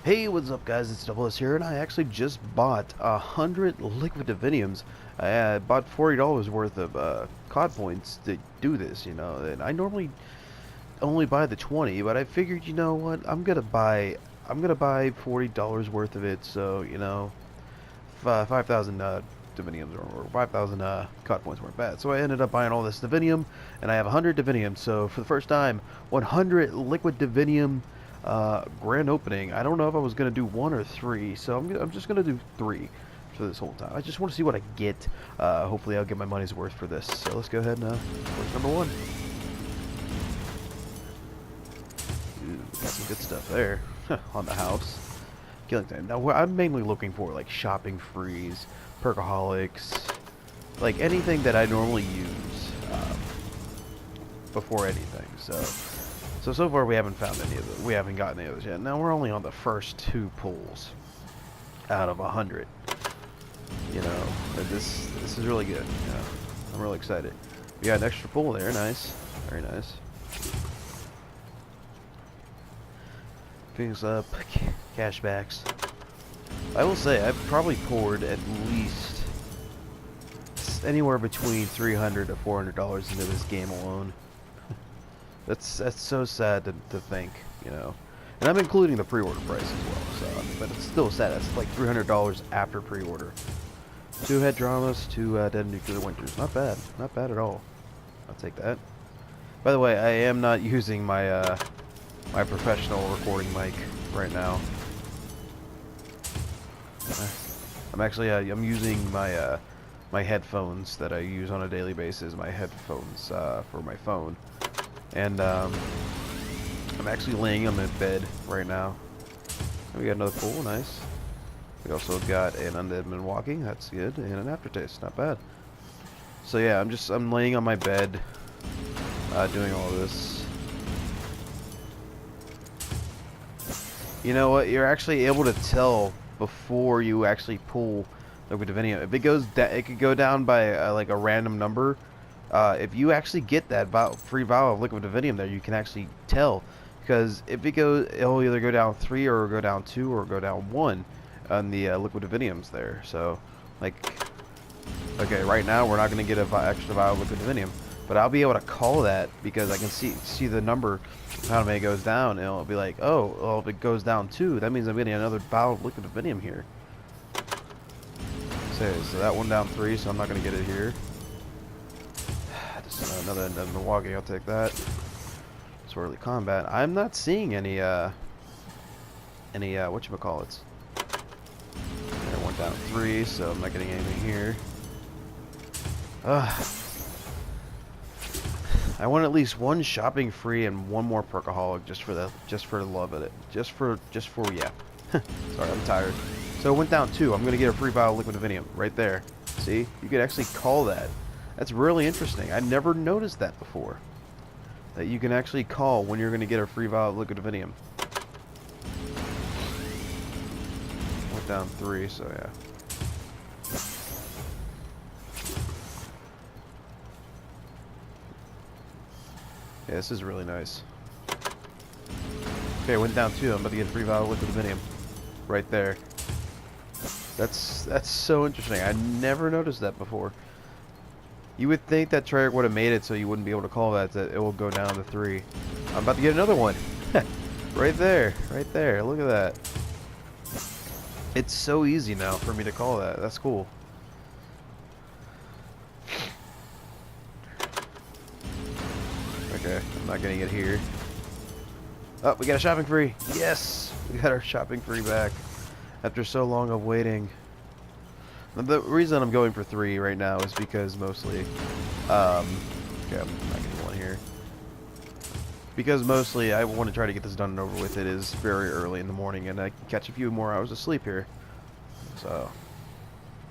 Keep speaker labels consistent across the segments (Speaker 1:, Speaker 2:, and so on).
Speaker 1: Hey, what's up guys, it's Double S here, and I actually just bought 100 liquid diviniums. I bought $40 worth of COD points to do this, you know, and I normally only buy the 20, but I figured, you know what, I'm gonna buy $40 worth of it, so, you know, 5,000 diviniums or 5,000 COD points weren't bad. So I ended up buying all this divinium, and I have 100 divinium, so for the first time, 100 liquid divinium grand opening. I don't know if I was gonna do one or three, so I'm just gonna do three for this whole time. I just want to see what I get. Hopefully, I'll get my money's worth for this. So let's go ahead and where's number one? Ooh, got some good stuff there on the house. Killing time. Now, I'm mainly looking for like shopping frees, perkaholics, like anything that I normally use before anything. So far we haven't found any of them. We haven't gotten any of those yet. Now we're only on the first two pulls out of 100. You know, this is really good. Yeah, I'm really excited. We got an extra pull there. Nice, very nice. Things up, cashbacks. I will say I've probably poured at least anywhere between $300 to $400 into this game alone. That's so sad to think, you know. And I'm including the pre-order price as well, so but it's still sad. It's like $300 after pre-order. 2 head dramas, 2 dead nuclear winters. Not bad at all. I'll take that. By the way, I am not using my my professional recording mic right now. I'm actually I'm using my my headphones that I use on a daily basis. My headphones for my phone. And I'm actually laying on my bed right now. We got another pool, nice. We also got an undead man walking, that's good, and an aftertaste, not bad. So yeah, I'm laying on my bed, doing all this. You know what? You're actually able to tell before you actually pull liquid divinium. If it goes, it could go down by like a random number. If you actually get that free vial of liquid divinium there, you can actually tell, because if it goes, it'll either go down 3 or go down 2 or go down 1 on the liquid diviniums there. So, like, okay, right now we're not going to get an extra vial of liquid divinium, but I'll be able to call that because I can see the number, how many goes down, and it'll be like, oh, well, if it goes down 2, that means I'm getting another vial of liquid divinium here. So that one down 3, so I'm not going to get it here. Another undead Milwaukee, I'll take that. Swirly combat. I'm not seeing any whatchamacallits. I went down 3, so I'm not getting anything here. I want at least one shopping free and one more perkaholic just for the love of it. Just for yeah. Sorry, I'm tired. So it went down 2. I'm gonna get a free vial of liquid divinium right there. See? You could actually call that. That's really interesting. I never noticed that before. That you can actually call when you're going to get a free vial of liquid divinium. Went down 3, so yeah. Yeah, this is really nice. Okay, went down 2. I'm about to get a free vial of liquid divinium. Right there. That's so interesting. I never noticed that before. You would think that Treyarch would have made it so you wouldn't be able to call that it will go down to 3. I'm about to get another one. Right there. Right there. Look at that. It's so easy now for me to call that. That's cool. Okay, I'm not getting it here. Oh, we got a shopping free. Yes! We got our shopping free back. After so long of waiting. The reason I'm going for 3 right now is because mostly, okay, I'm not getting one here. Because mostly I want to try to get this done and over with. It is very early in the morning, and I can catch a few more hours of sleep here. So,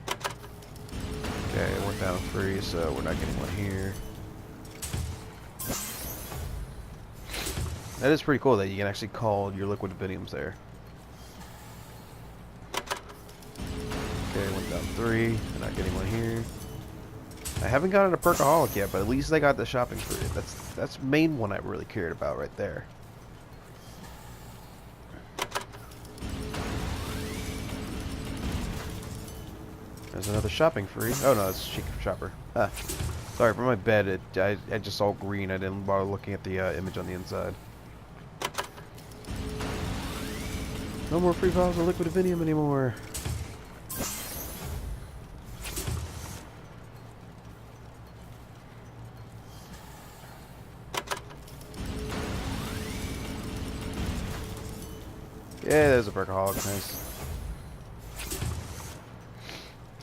Speaker 1: okay, it went down 3, so we're not getting one here. That is pretty cool that you can actually call your liquid diviniums there. Okay, went down 3. I'm not getting one here. I haven't gotten a perkaholic yet, but at least I got the shopping free. That's the main one I really cared about right there. There's another shopping free. Oh no, it's Chic Shopper. Ah. Sorry, for my bed, I just saw green. I didn't bother looking at the image on the inside. No more free bottles of liquid Divinium anymore. Yeah, there's a Perkaholic. Nice.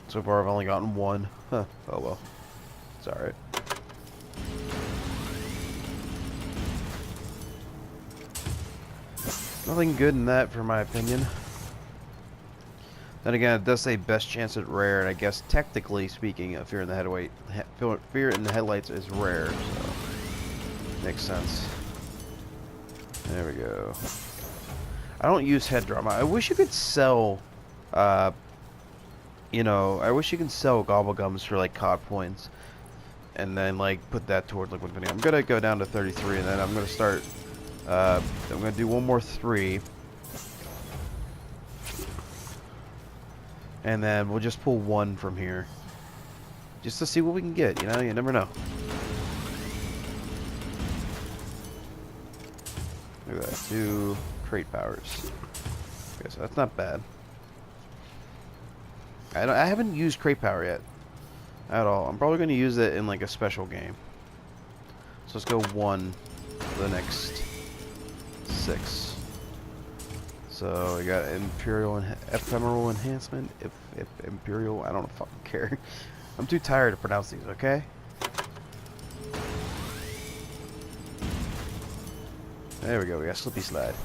Speaker 1: So far, I've only gotten one. Huh. Oh well. It's alright. Nothing good in that, for my opinion. Then again, it does say best chance at rare, and I guess technically speaking, Fear in the Headlights is rare, so makes sense. There we go. I don't use head drama. I wish you could sell, you know, I wish you could sell gobblegums for like COD points, and then like put that toward liquid Divinium. I'm gonna go down to 33, and then I'm gonna start. I'm gonna do one more 3, and then we'll just pull 1 from here, just to see what we can get. You know, you never know. Look at that, 2 crate powers. Okay, so that's not bad. I haven't used crate power yet at all. I'm probably going to use it in like a special game. So let's go 1 for the next 6. So we got Imperial and Ephemeral Enhancement. If Imperial, I don't fucking care. I'm too tired to pronounce these, okay? There we go, we got Slippy Slide.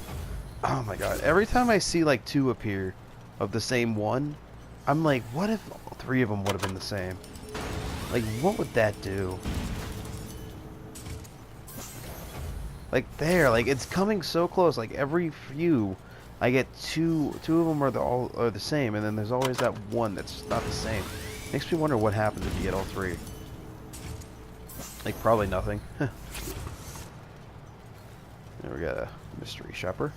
Speaker 1: Oh my god, every time I see like 2 appear of the same one, I'm like, what if 3 of them would have been the same? Like, what would that do? Like there, like it's coming so close. Like every few, I get two of them are the same, and then there's always that one that's not the same. Makes me wonder what happens if you get all 3. Like probably nothing. There we got a mystery shopper,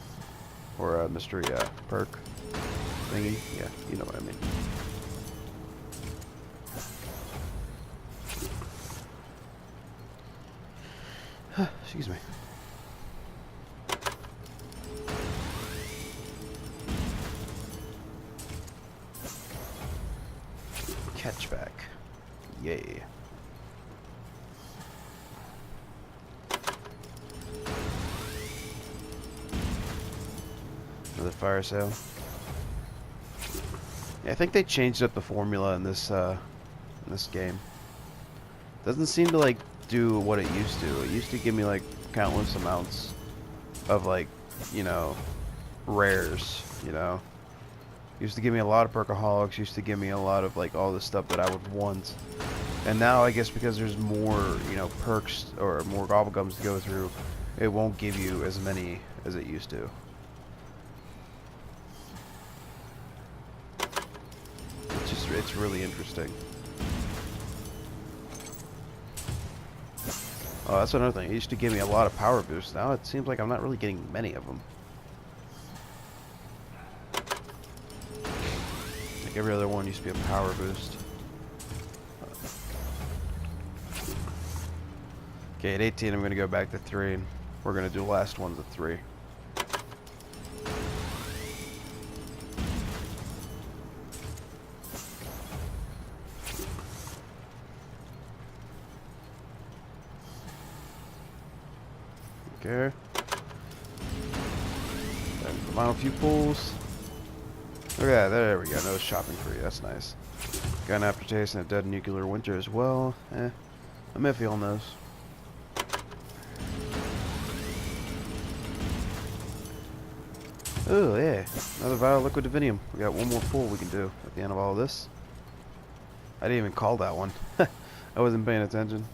Speaker 1: or a mystery perk thingy. Yeah, you know what I mean. Excuse me. Catchback. Yay. Another fire sale. Yeah, I think they changed up the formula in this game. Doesn't seem to like do what it used to. It used to give me like countless amounts of like, you know, rares, you know. Used to give me a lot of perkaholics, used to give me a lot of like all the stuff that I would want. And now I guess because there's more, you know, perks or more gobblegums to go through, it won't give you as many as it used to. It's really interesting. Oh, that's another thing. It used to give me a lot of power boosts. Now it seems like I'm not really getting many of them. Like every other one used to be a power boost. Okay, at 18 I'm going to go back to 3, and we're going to do the last ones at 3. Okay. And final few pulls. Look at that, there we go. No shopping free, that's nice. Got an aftertaste and a dead nuclear winter as well. I'm iffy on those. Oh yeah, another vial of liquid Divinium. We got one more pull we can do at the end of all of this. I didn't even call that one. I wasn't paying attention.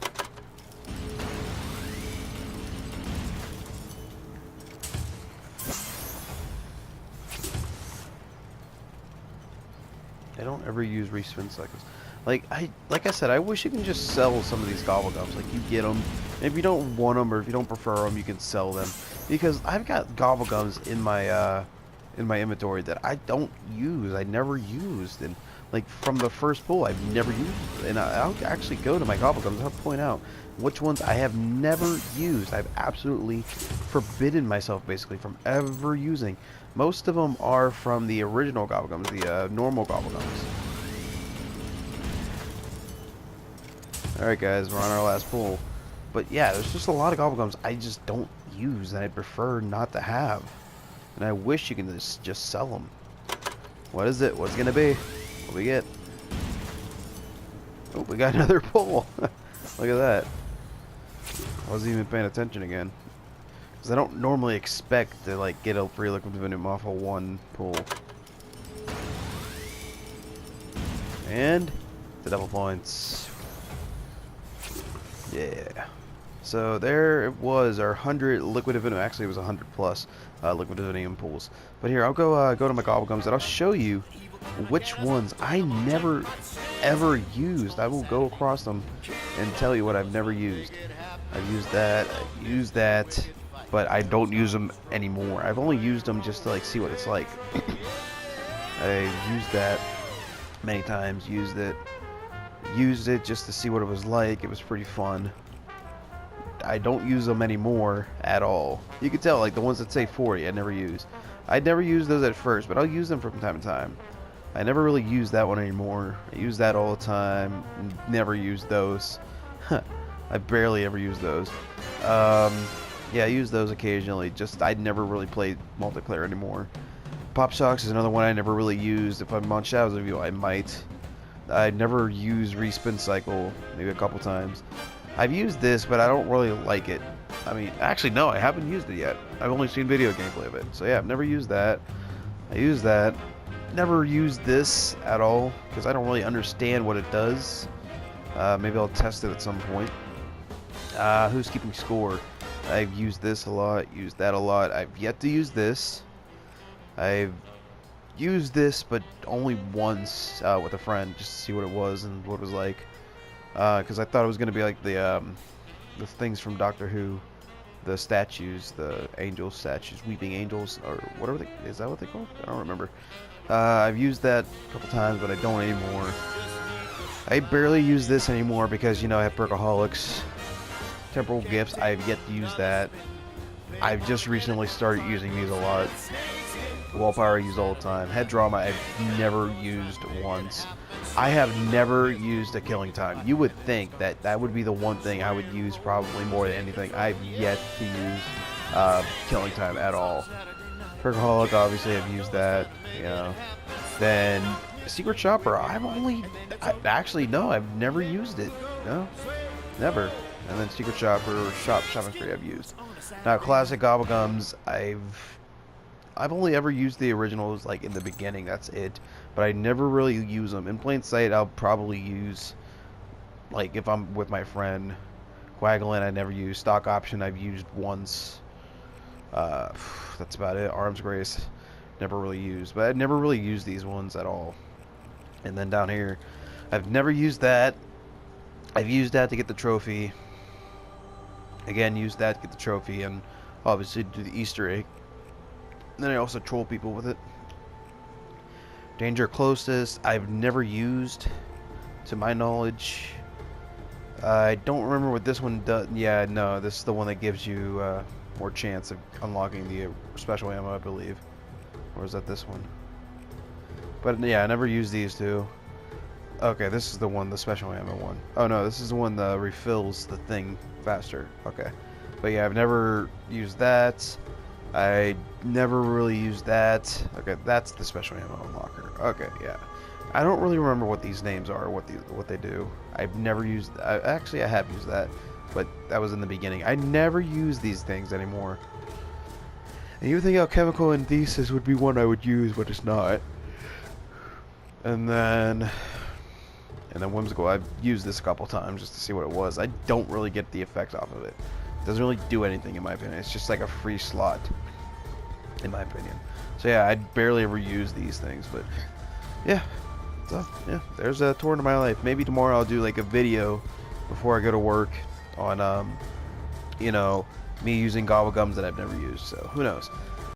Speaker 1: I don't ever use respin cycles. Like I said, I wish you can just sell some of these gobblegums. Like you get them, and if you don't want them or if you don't prefer them, you can sell them. Because I've got gobblegums in my inventory that I don't use. I never used, and like from the first pull, I've never used, and I'll actually go to my gobblegums. I'll point out which ones I have never used. I've absolutely forbidden myself, basically, from ever using. Most of them are from the original gobblegums, the normal gobblegums. Alright guys, we're on our last pull. But yeah, there's just a lot of gobblegums I just don't use, and I prefer not to have. And I wish you can just sell them. What is it? What's it gonna be? What we get? Oh, we got another pull. Look at that. I wasn't even paying attention again. Because I don't normally expect to like get a free liquid divinium off of one pull. And the double points. Yeah. So there it was, our 100 liquid divinium. Actually, it was 100 plus liquid divinium pulls. But here, I'll go to my gobblegums and I'll show you which ones I never ever used. I will go across them and tell you what I've never used. I've used that, but I don't use them anymore. I've only used them just to like see what it's like. I used that many times. Used it just to see what it was like. It was pretty fun. I don't use them anymore at all. You can tell, like the ones that say 40, I never use. I never used those at first, but I'll use them from time to time. I never really use that one anymore. I use that all the time. Never use those. I barely ever use those. Yeah, I use those occasionally. Just I never really played multiplayer anymore. Pop Shocks is another one I never really used. If I'm on Shadows of You, I might. I never used Respin Cycle, maybe a couple times. I've used this, but I don't really like it. I mean, actually, no, I haven't used it yet. I've only seen video gameplay of it. So yeah, I've never used that. I use that. Never used this at all, because I don't really understand what it does. Maybe I'll test it at some point. Who's keeping score? I've used this a lot, used that a lot. I've yet to use this. I've used this, but only once with a friend, just to see what it was and what it was like. Because I thought it was going to be like the things from Doctor Who, the statues, the angel statues, weeping angels, or whatever they, is that what they call? I don't remember. I've used that a couple times, but I don't anymore. I barely use this anymore because, you know, I have Perkaholics. Temporal Gifts, I have yet to use that. I've just recently started using these a lot. Wallpower I use all the time. Head Drama I've never used once. I have never used a Killing Time. You would think that that would be the one thing I would use probably more than anything. I've yet to use Killing Time at all. Perkaholic, obviously I've used that, you know. Then Secret Shopper, actually no, I've never used it. No, never. And then Secret Shopper, Shopping Spree I've used. Now Classic Gobblegums, I've only ever used the originals like in the beginning, that's it. But I never really use them. In plain sight, I'll probably use, like if I'm with my friend. Quaglin I never use. Stock Option I've used once. That's about it. Arms Grace, never really used. But I never really used these ones at all. And then down here, I've never used that. I've used that to get the trophy. Again, used that to get the trophy, and obviously do the Easter egg. And then I also troll people with it. Danger Closest, I've never used, to my knowledge. I don't remember what this one does. Yeah, no, this is the one that gives you more chance of unlocking the special ammo, I believe. Or is that this one? But yeah, I never used these two. Okay, this is the one, the special ammo one. Oh no, this is the one that refills the thing faster. Okay. But yeah, I've never used that. I never really used that. Okay, that's the special ammo unlocker. Okay, yeah. I don't really remember what these names are, what they do. I've never used. Actually, I have used that, but that was in the beginning. I never use these things anymore. And you think Alchemical and Thesis would be one I would use, but it's not. And then Whimsical. I've used this a couple times just to see what it was. I don't really get the effect off of it. It doesn't really do anything in my opinion. It's just like a free slot, in my opinion. So yeah, I barely ever use these things, but yeah. So yeah, there's a tour into my life. Maybe tomorrow I'll do like a video before I go to work on you know, me using gobblegums that I've never used. So who knows?